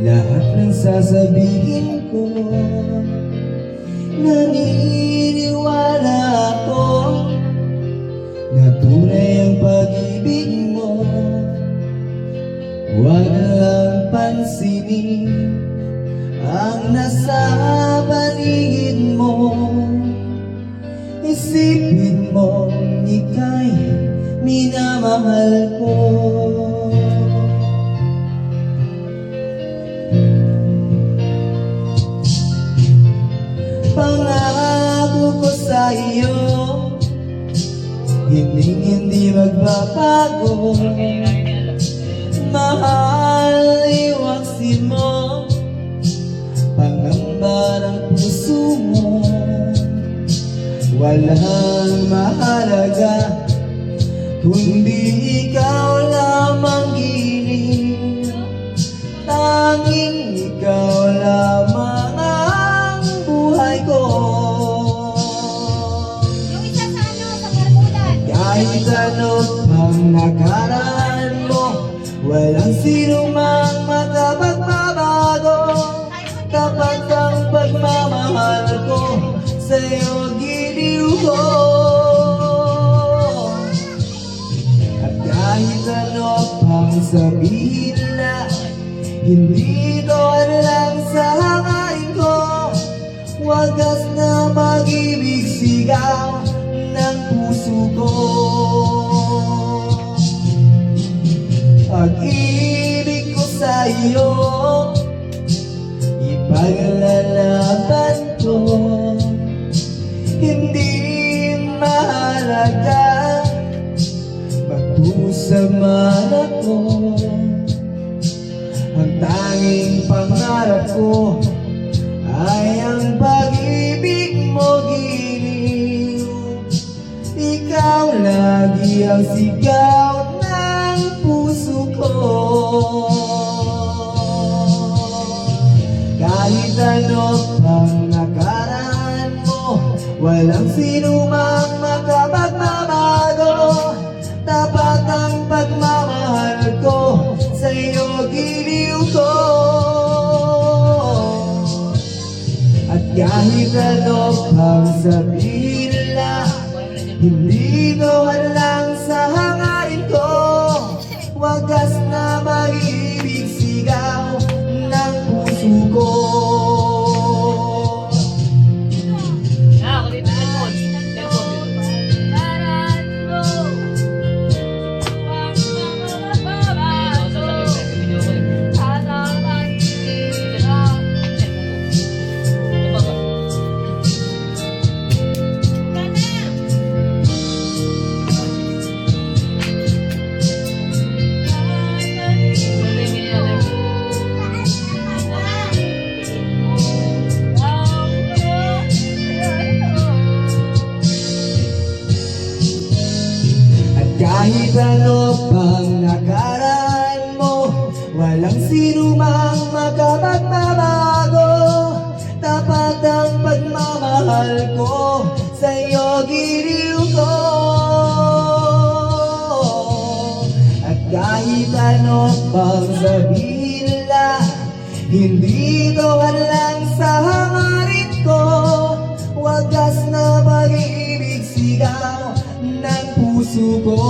lahat ng sasabihin ko. Naniniwala ako na tunay ang pag-ibig mo. Huwag lang pansinin ang nasa paligid mo. Isipin mong ika'y minamahal ko. Pangako ko sa iyo, hindi magbabago. Mahal, iwaksin mo pangamba ng puso mo. Walang mahalaga kundi ikaw lamang giling. Tanging ikaw lamang ang buhay ko. Yung isa sa Barbudan. Kahit ano pang nakaraan mo, walang sino mang makapagbabago. Tapat ang pagmamahal ko, sa'yo giliw ko. At kahit ano pang sabihin na hindi doon lang sa hangarin ko, wagas na mag-ibig sigaw ng puso ko. Pag-ibig ko sa iyo, ipaglalaban ko. Hindi mahalaga magdusa man ako. Ang tanging pangarap ko ay ang pag-ibig mo giliw. Ikaw lagi ang sigaw ng puso ko. Kahit ano pang nakaraan mo, walang sino mang makapagbabago. Tapat ang pagmamahal ko, sa'yo giliw ko. At kahit ano pang sabihin nila, hindi doon lang sa hangarin ko, wagas na mag-ibig sigaw ng puso ko. Kahit ano pang nakaraan mo, walang sino mang makapagbabago. Tapat ang pagmamahal ko, sa'yo giliw ko. At kahit ano pang sabihin nila, hindi doon lang sa hangarin ko, wagas na pag-ibig sigaw ng puso ko.